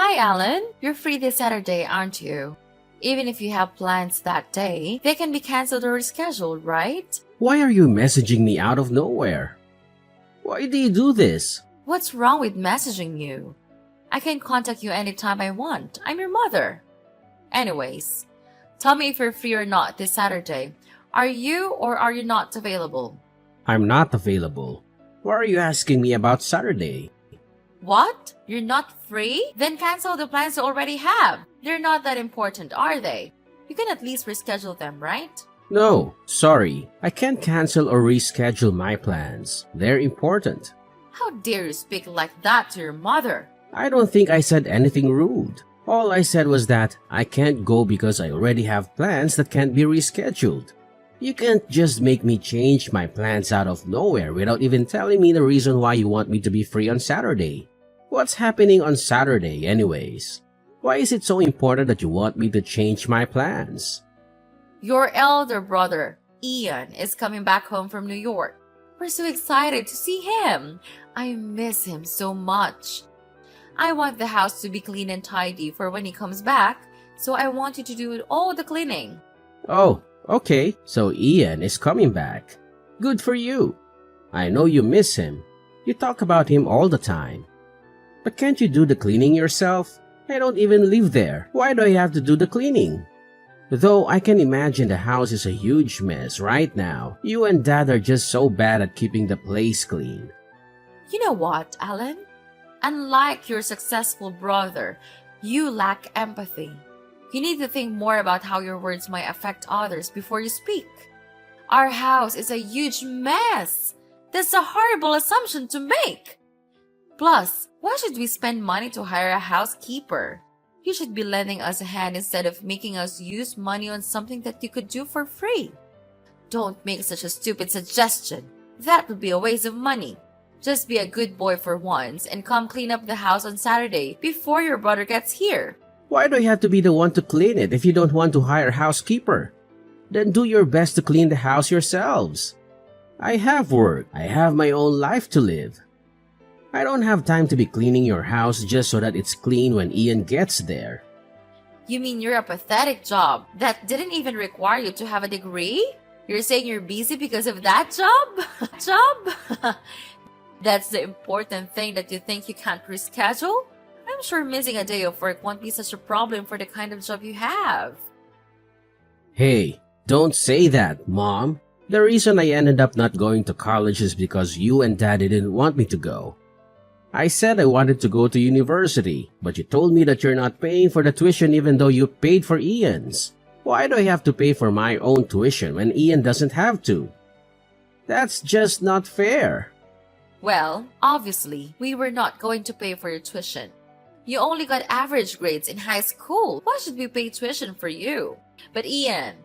Hi, Alan. You're free this Saturday, aren't you? Even if you have plans that day, they can be canceled or rescheduled, right? Why are you messaging me out of nowhere? Why do you do this? What's wrong with messaging you? I can contact you anytime I want. I'm your mother. Anyways, tell me if you're free or not this Saturday. Are you or are you not available? I'm not available. Why are you asking me about Saturday? What? You're not free? Then cancel the plans you already have. They're not that important, are they? You can at least reschedule them, right? No, sorry. I can't cancel or reschedule my plans. They're important. How dare you speak like that to your mother? I don't think I said anything rude. All I said was that I can't go because I already have plans that can't be rescheduled. You can't just make me change my plans out of nowhere without even telling me the reason why you want me to be free on Saturday. What's happening on Saturday anyways? Why is it so important that you want me to change my plans? Your elder brother, Ian, is coming back home from New York. We're so excited to see him. I miss him so much. I want the house to be clean and tidy for when he comes back, so I want you to do all the cleaning. Oh, okay, so Ian is coming back. Good for you. I know you miss him. You talk about him all the time. But can't you do the cleaning yourself? I don't even live there. Why do I have to do the cleaning? Though I can imagine the house is a huge mess right now. You and Dad are just so bad at keeping the place clean. You know what, Alan? Unlike your successful brother, you lack empathy. You need to think more about how your words might affect others before you speak. Our house is a huge mess. That's a horrible assumption to make. Plus, why should we spend money to hire a housekeeper? You should be lending us a hand instead of making us use money on something that you could do for free. Don't make such a stupid suggestion. That would be a waste of money. Just be a good boy for once and come clean up the house on Saturday before your brother gets here. Why do I have to be the one to clean it if you don't want to hire a housekeeper? Then do your best to clean the house yourselves. I have work. I have my own life to live. I don't have time to be cleaning your house just so that it's clean when Ian gets there. You mean you're a pathetic job that didn't even require you to have a degree? You're saying you're busy because of that job? Job? That's the important thing that you think you can't reschedule? I'm sure missing a day of work won't be such a problem for the kind of job you have. Hey, don't say that, Mom. The reason I ended up not going to college is because you and Dad didn't want me to go. I said I wanted to go to university, but you told me that you're not paying for the tuition even though you paid for Ian's. Why do I have to pay for my own tuition when Ian doesn't have to? That's just not fair. Well, obviously, we were not going to pay for your tuition. You only got average grades in high school. Why should we pay tuition for you? But Ian,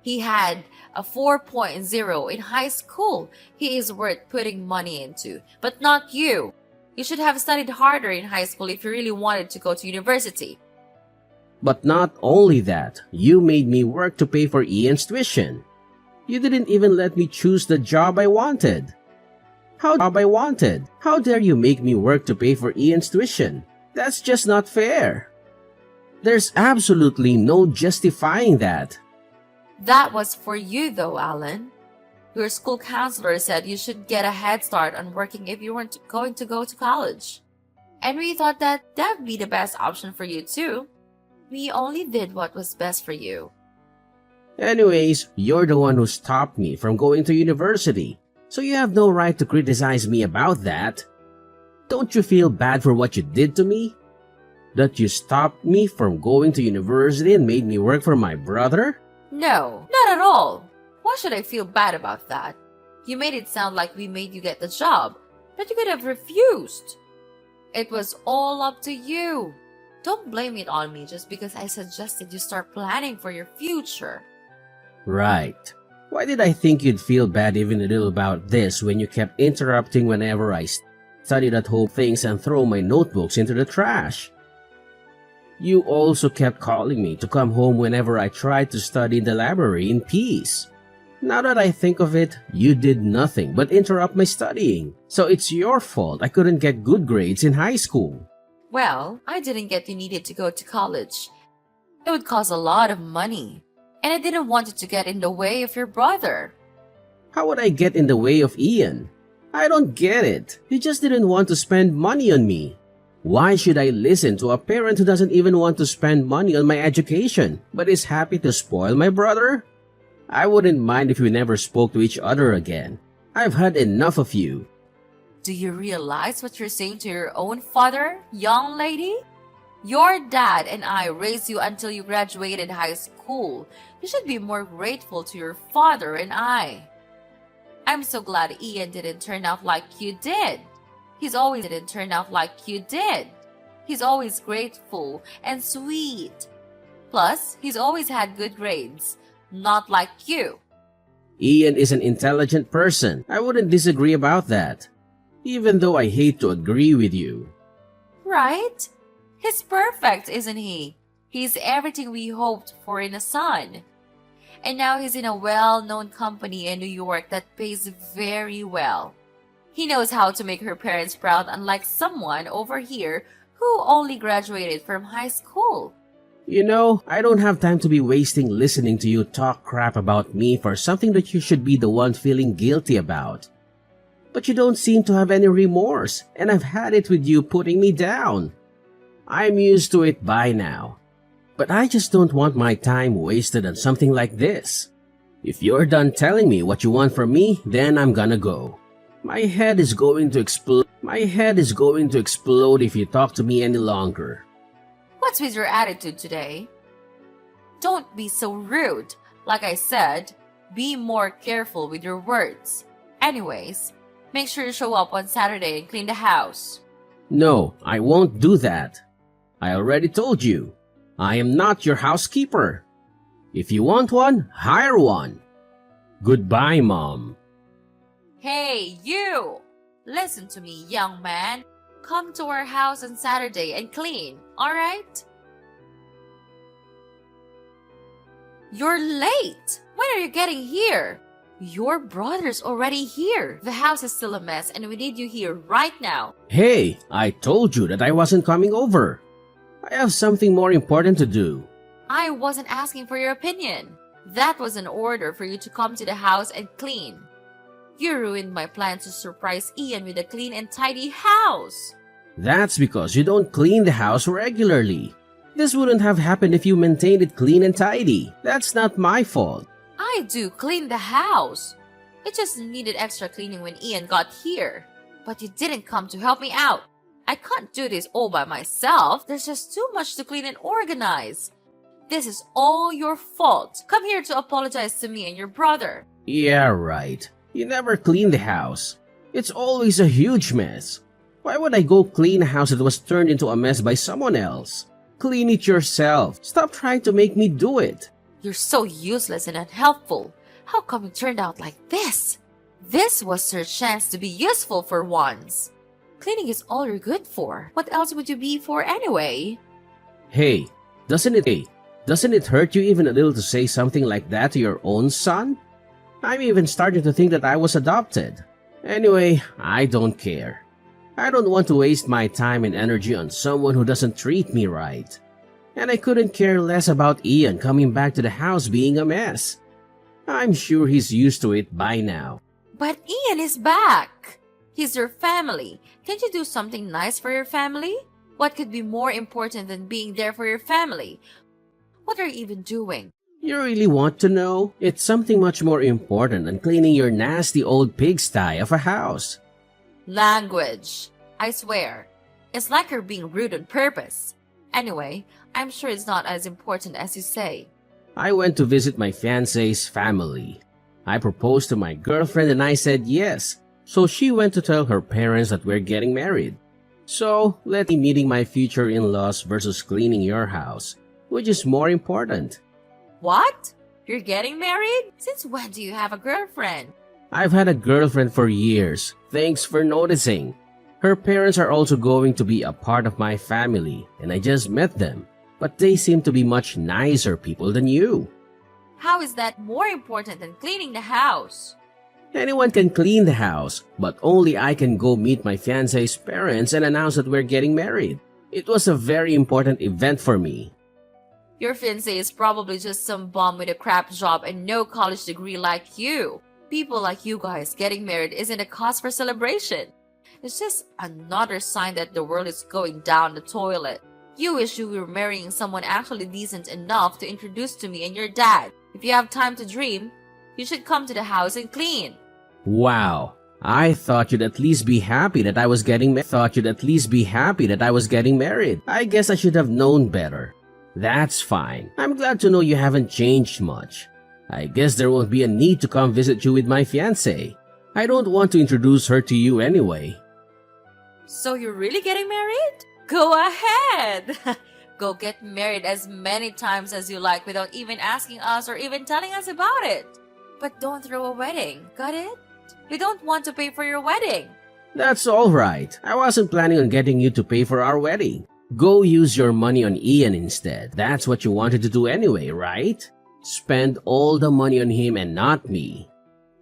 he had a 4.0 in high school. He is worth putting money into, but not you. You should have studied harder in high school if you really wanted to go to university. But not only that, you made me work to pay for Ian's tuition. You didn't even let me choose the job I wanted. How dare you make me work to pay for Ian's tuition? That's just not fair. There's absolutely no justifying that. That was for you though, Alan. Your school counselor said you should get a head start on working if you weren't going to go to college. And we thought that would be the best option for you too. We only did what was best for you. Anyways, you're the one who stopped me from going to university, so you have no right to criticize me about that. Don't you feel bad for what you did to me? That you stopped me from going to university and made me work for my brother? No, not at all. Why should I feel bad about that? You made it sound like we made you get the job, but you could have refused. It was all up to you. Don't blame it on me just because I suggested you start planning for your future. Right. Why did I think you'd feel bad even a little about this when you kept interrupting whenever I studied at home things and throw my notebooks into the trash? You also kept calling me to come home whenever I tried to study in the library in peace. Now that I think of it, you did nothing but interrupt my studying. So it's your fault I couldn't get good grades in high school. Well, I didn't get you needed to go to college. It would cost a lot of money. And I didn't want it to get in the way of your brother. How would I get in the way of Ian? I don't get it. He just didn't want to spend money on me. Why should I listen to a parent who doesn't even want to spend money on my education, but is happy to spoil my brother? I wouldn't mind if we never spoke to each other again. I've had enough of you. Do you realize what you're saying to your own father, young lady? Your dad and I raised you until you graduated high school. You should be more grateful to your father and I. I'm so glad Ian didn't turn out like you did. He's always grateful and sweet. Plus, he's always had good grades, not like you. Ian is an intelligent person. I wouldn't disagree about that. Even though I hate to agree with you. Right? He's perfect, isn't he? He's everything we hoped for in a son. And now he's in a well-known company in New York that pays very well. He knows how to make her parents proud, unlike someone over here who only graduated from high school. You know, I don't have time to be wasting listening to you talk crap about me for something that you should be the one feeling guilty about. But you don't seem to have any remorse, and I've had it with you putting me down. I'm used to it by now. But I just don't want my time wasted on something like this. If you're done telling me what you want from me, then I'm gonna go. My head is going to explode if you talk to me any longer. What's with your attitude today? Don't be so rude. Like I said, be more careful with your words. Anyways, make sure you show up on Saturday and clean the house. No, I won't do that. I already told you. I am not your housekeeper. If you want one, hire one. Goodbye, Mom. Hey, you! Listen to me, young man. Come to our house on Saturday and clean, alright? You're late! When are you getting here? Your brother's already here. The house is still a mess and we need you here right now. Hey, I told you that I wasn't coming over. I have something more important to do. I wasn't asking for your opinion. That was an order for you to come to the house and clean. You ruined my plan to surprise Ian with a clean and tidy house. That's because you don't clean the house regularly. This wouldn't have happened if you maintained it clean and tidy. That's not my fault. I do clean the house. It just needed extra cleaning when Ian got here. But you didn't come to help me out. I can't do this all by myself. There's just too much to clean and organize. This is all your fault. Come here to apologize to me and your brother. Yeah, right. You never clean the house. It's always a huge mess. Why would I go clean a house that was turned into a mess by someone else? Clean it yourself. Stop trying to make me do it. You're so useless and unhelpful. How come it turned out like this? This was your chance to be useful for once. Cleaning is all you're good for. What else would you be for anyway? Hey, doesn't it hurt you even a little to say something like that to your own son? I'm even starting to think that I was adopted. Anyway, I don't care. I don't want to waste my time and energy on someone who doesn't treat me right. And I couldn't care less about Ian coming back to the house being a mess. I'm sure he's used to it by now. But Ian is back. He's your family. Can't you do something nice for your family? What could be more important than being there for your family? What are you even doing? You really want to know? It's something much more important than cleaning your nasty old pigsty of a house. Language. I swear. It's like you're being rude on purpose. Anyway, I'm sure it's not as important as you say. I went to visit my fiancé's family. I proposed to my girlfriend and I said yes. So she went to tell her parents that we're getting married. So, let me meeting my future in-laws versus cleaning your house. Which is more important? What? You're getting married? Since when do you have a girlfriend? I've had a girlfriend for years. Thanks for noticing. Her parents are also going to be a part of my family, and I just met them. But they seem to be much nicer people than you. How is that more important than cleaning the house? Anyone can clean the house, but only I can go meet my fiancé's parents and announce that we're getting married. It was a very important event for me. Your fiancé is probably just some bum with a crap job and no college degree like you. People like you guys getting married isn't a cause for celebration. It's just another sign that the world is going down the toilet. You wish you were marrying someone actually decent enough to introduce to me and your dad. If you have time to dream, you should come to the house and clean. Wow. I thought you'd at least be happy that I was getting married. I guess I should have known better. That's fine. I'm glad to know you haven't changed much. I guess there won't be a need to come visit you with my fiancé. I don't want to introduce her to you anyway. So you're really getting married? Go ahead! Go get married as many times as you like without even asking us or even telling us about it. But don't throw a wedding, got it? We don't want to pay for your wedding. That's alright. I wasn't planning on getting you to pay for our wedding. Go use your money on Ian instead. That's what you wanted to do anyway, right? Spend all the money on him and not me.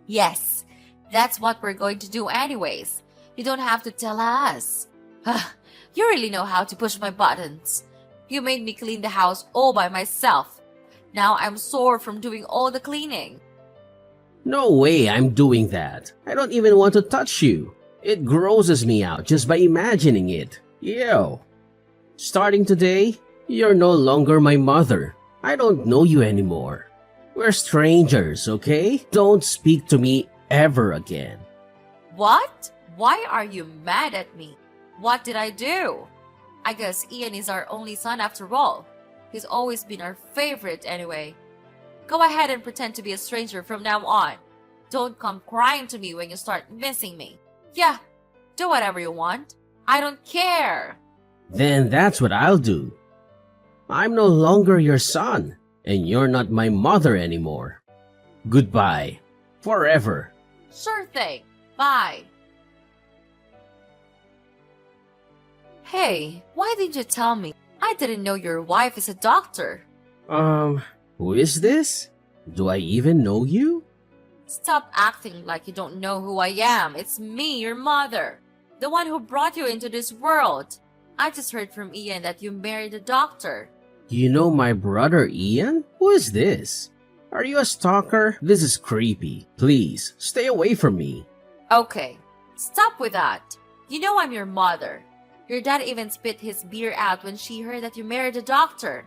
Yes, that's what we're going to do anyways. You don't have to tell us. You really know how to push my buttons. You made me clean the house all by myself. Now I'm sore from doing all the cleaning. No way I'm doing that. I don't even want to touch you. It grosses me out just by imagining it. Ew. Starting today, you're no longer my mother. I don't know you anymore. We're strangers, okay? Don't speak to me ever again. What? Why are you mad at me? What did I do? I guess Ian is our only son after all. He's always been our favorite anyway. Go ahead and pretend to be a stranger from now on. Don't come crying to me when you start missing me. Yeah, do whatever you want. I don't care. Then that's what I'll do. I'm no longer your son, and you're not my mother anymore. Goodbye. Forever. Sure thing. Bye. Hey, why didn't you tell me? I didn't know your wife is a doctor. Who is this? Do I even know you? Stop acting like you don't know who I am. It's me, your mother. The one who brought you into this world. I just heard from Ian that you married a doctor. You know my brother Ian? Who is this? Are you a stalker? This is creepy. Please, stay away from me. Okay, stop with that. You know I'm your mother. Your dad even spit his beer out when she heard that you married a doctor.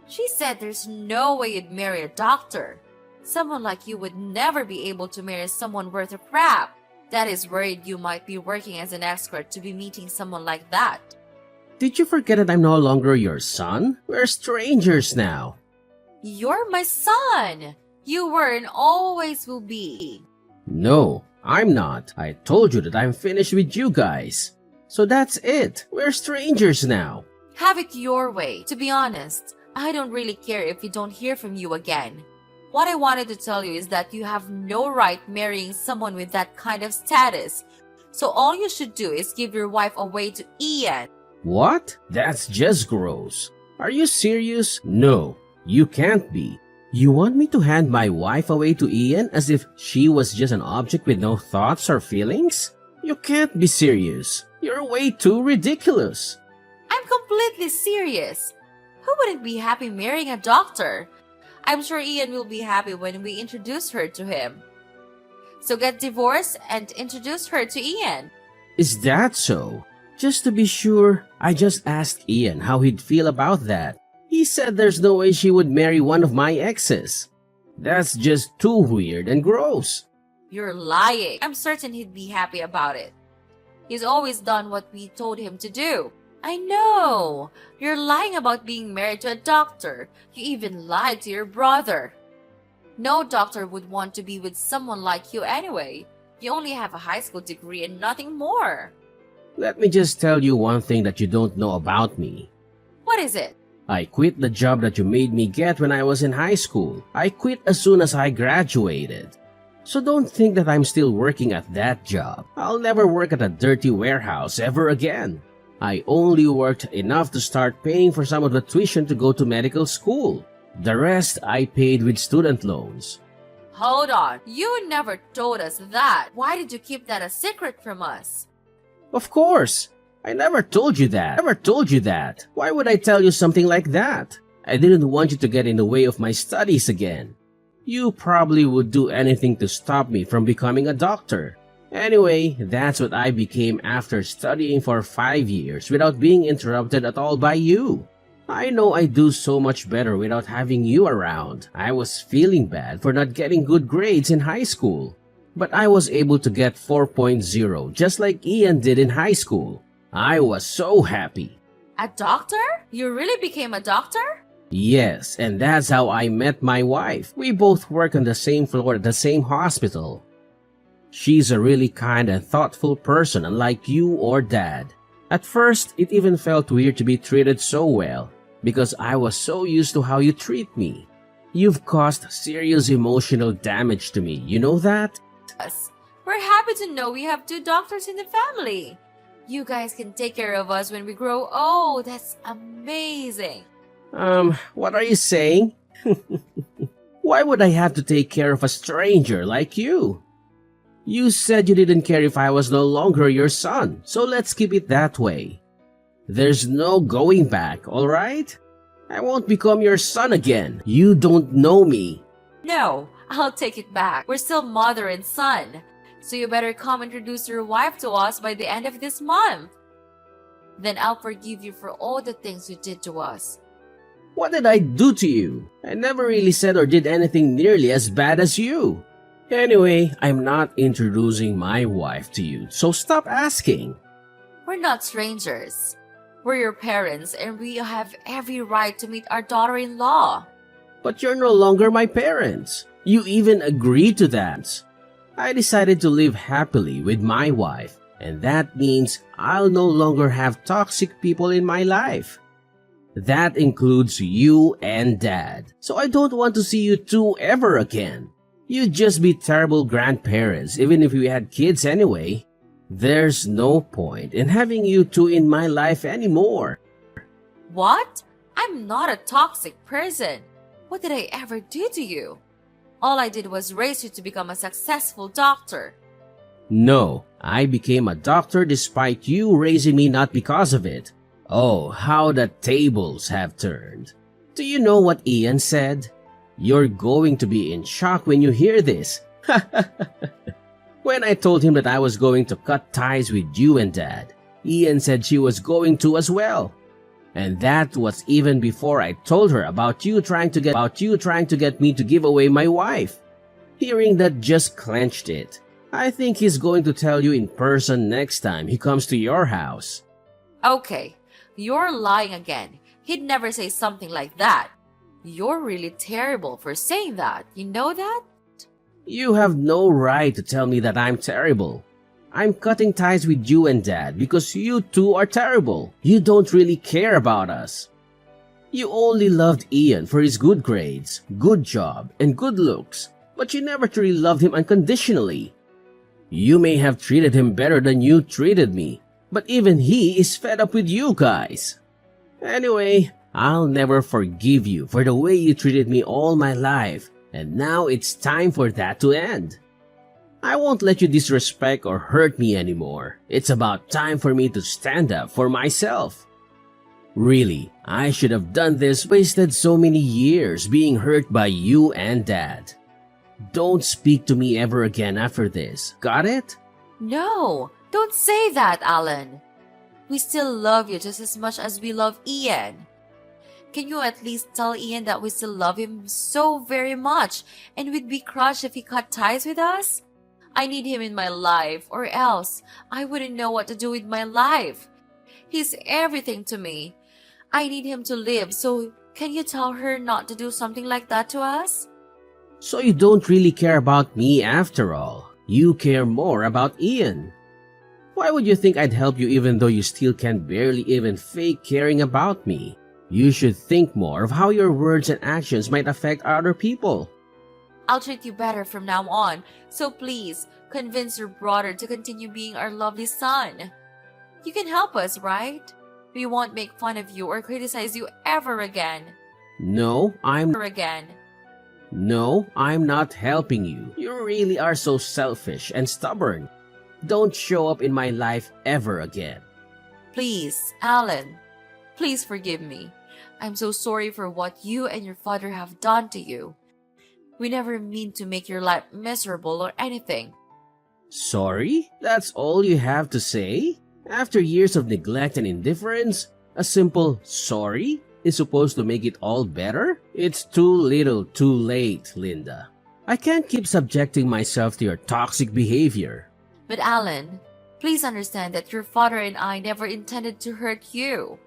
She said there's no way you'd marry a doctor. Someone like you would never be able to marry someone worth a crap. Dad is worried you might be working as an escort to be meeting someone like that. Did you forget that I'm no longer your son? We're strangers now. You're my son. You were and always will be. No, I'm not. I told you that I'm finished with you guys. So that's it. We're strangers now. Have it your way. To be honest, I don't really care if we don't hear from you again. What I wanted to tell you is that you have no right marrying someone with that kind of status. So all you should do is give your wife away to Ian. What? That's just gross. Are you serious? No, you can't be. You want me to hand my wife away to Ian as if she was just an object with no thoughts or feelings? You can't be serious. You're way too ridiculous. I'm completely serious. Who wouldn't be happy marrying a doctor? I'm sure Ian will be happy when we introduce her to him. So get divorced and introduce her to Ian. Is that so? Just to be sure, I just asked Ian how he'd feel about that. He said there's no way she would marry one of my exes. That's just too weird and gross. You're lying. I'm certain he'd be happy about it. He's always done what we told him to do. I know. You're lying about being married to a doctor. You even lied to your brother. No doctor would want to be with someone like you anyway. You only have a high school degree and nothing more. Let me just tell you one thing that you don't know about me. What is it? I quit the job that you made me get when I was in high school. I quit as soon as I graduated. So don't think that I'm still working at that job. I'll never work at a dirty warehouse ever again. I only worked enough to start paying for some of the tuition to go to medical school. The rest I paid with student loans. Hold on. You never told us that. Why did you keep that a secret from us? Of course. I never told you that. Never told you that. Why would I tell you something like that? I didn't want you to get in the way of my studies again. You probably would do anything to stop me from becoming a doctor. Anyway, that's what I became after studying for 5 years without being interrupted at all by you. I know I do so much better without having you around. I was feeling bad for not getting good grades in high school. But I was able to get 4.0 just like Ian did in high school. I was so happy. A doctor? You really became a doctor? Yes, and that's how I met my wife. We both work on the same floor at the same hospital. She's a really kind and thoughtful person, unlike you or Dad. At first, it even felt weird to be treated so well, because I was so used to how you treat me. You've caused serious emotional damage to me, you know that? Us. We're happy to know we have 2 doctors in the family. You guys can take care of us when we grow old. That's amazing. What are you saying? Why would I have to take care of a stranger like you? You said you didn't care if I was no longer your son, so let's keep it that way. There's no going back, alright? I won't become your son again. You don't know me. No, I'll take it back. We're still mother and son. So you better come introduce your wife to us by the end of this month. Then I'll forgive you for all the things you did to us. What did I do to you? I never really said or did anything nearly as bad as you. Anyway, I'm not introducing my wife to you, so stop asking. We're not strangers. We're your parents and we have every right to meet our daughter-in-law. But you're no longer my parents. You even agreed to that. I decided to live happily with my wife, and that means I'll no longer have toxic people in my life. That includes you and Dad, so I don't want to see you two ever again. You'd just be terrible grandparents even if we had kids anyway. There's no point in having you two in my life anymore. What? I'm not a toxic person. What did I ever do to you? All I did was raise you to become a successful doctor. No, I became a doctor despite you raising me, not because of it. Oh, how the tables have turned. Do you know what Ian said? You're going to be in shock when you hear this. When I told him that I was going to cut ties with you and Dad, Ian said she was going to as well. And that was even before I told her about you trying to get me to give away my wife. Hearing that just clenched it. I think he's going to tell you in person next time he comes to your house. Okay, you're lying again. He'd never say something like that. You're really terrible for saying that. You know that? You have no right to tell me that I'm terrible. I'm cutting ties with you and Dad because you two are terrible. You don't really care about us. You only loved Ian for his good grades, good job, and good looks, but you never truly loved him unconditionally. You may have treated him better than you treated me, but even he is fed up with you guys. Anyway, I'll never forgive you for the way you treated me all my life, and now it's time for that to end. I won't let you disrespect or hurt me anymore. It's about time for me to stand up for myself. Really, I should have done this, wasted so many years being hurt by you and Dad. Don't speak to me ever again after this, got it? No, don't say that, Alan. We still love you just as much as we love Ian. Can you at least tell Ian that we still love him so very much and we'd be crushed if he cut ties with us? I need him in my life, or else I wouldn't know what to do with my life. He's everything to me. I need him to live, so can you tell her not to do something like that to us? So you don't really care about me after all. You care more about Ian. Why would you think I'd help you even though you still can barely even fake caring about me? You should think more of how your words and actions might affect other people. I'll treat you better from now on, so please convince your brother to continue being our lovely son. You can help us, right? We won't make fun of you or criticize you ever again. No, I'm not helping you. You really are so selfish and stubborn. Don't show up in my life ever again. Please, Alan, please forgive me. I'm so sorry for what you and your father have done to you. We never mean to make your life miserable or anything. Sorry? That's all you have to say? After years of neglect and indifference, a simple sorry is supposed to make it all better? It's too little too late, Linda. I can't keep subjecting myself to your toxic behavior. But Alan, please understand that your father and I never intended to hurt you.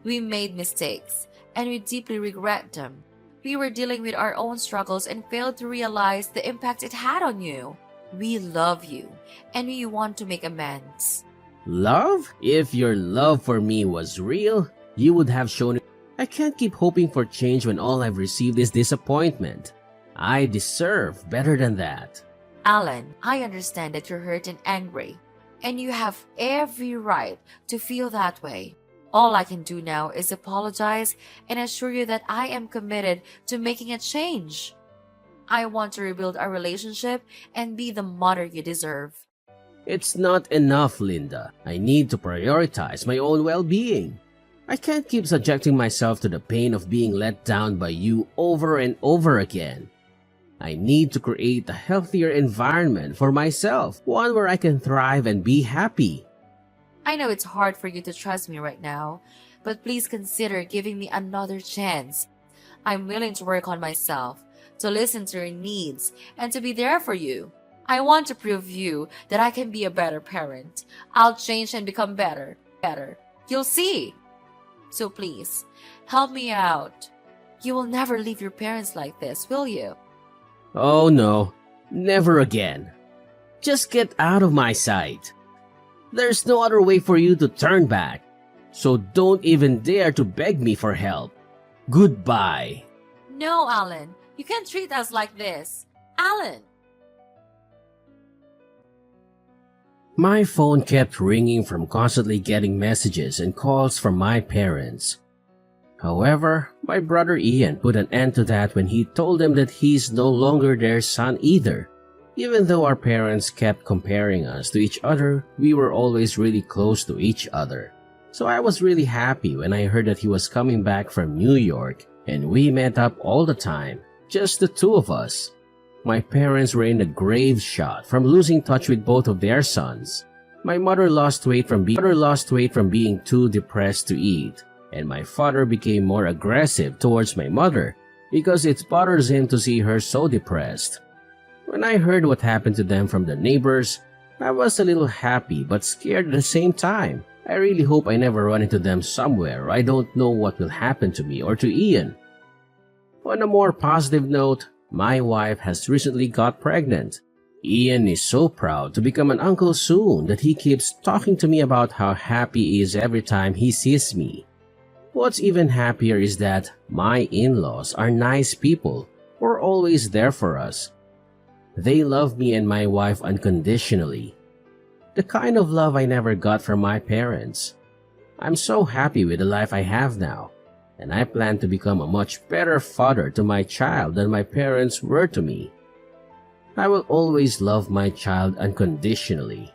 We made mistakes, and we deeply regret them. We were dealing with our own struggles and failed to realize the impact it had on you. We love you, and we want to make amends. Love? If your love for me was real, you would have shown it. I can't keep hoping for change when all I've received is disappointment. I deserve better than that. Alan, I understand that you're hurt and angry, and you have every right to feel that way. All I can do now is apologize and assure you that I am committed to making a change. I want to rebuild our relationship and be the mother you deserve. It's not enough, Linda. I need to prioritize my own well-being. I can't keep subjecting myself to the pain of being let down by you over and over again. I need to create a healthier environment for myself, one where I can thrive and be happy. I know it's hard for you to trust me right now, but please consider giving me another chance. I'm willing to work on myself, to listen to your needs, and to be there for you. I want to prove you that I can be a better parent. I'll change and become better. You'll see. So please, help me out. You will never leave your parents like this, will you? Oh no, never again. Just get out of my sight. There's no other way for you to turn back, so don't even dare to beg me for help. Goodbye. No, Alan, you can't treat us like this. Alan! My phone kept ringing from constantly getting messages and calls from my parents. However, my brother Ian put an end to that when he told them that he's no longer their son either. Even though our parents kept comparing us to each other, we were always really close to each other. So I was really happy when I heard that he was coming back from New York, and we met up all the time, just the two of us. My parents were in a grave shot from losing touch with both of their sons. My mother lost weight from being too depressed to eat, and my father became more aggressive towards my mother because it bothers him to see her so depressed. When I heard what happened to them from the neighbors, I was a little happy but scared at the same time. I really hope I never run into them somewhere. I don't know what will happen to me or to Ian. On a more positive note, my wife has recently got pregnant. Ian is so proud to become an uncle soon that he keeps talking to me about how happy he is every time he sees me. What's even happier is that my in-laws are nice people who are always there for us. They love me and my wife unconditionally. The kind of love I never got from my parents. I'm so happy with the life I have now, and I plan to become a much better father to my child than my parents were to me. I will always love my child unconditionally.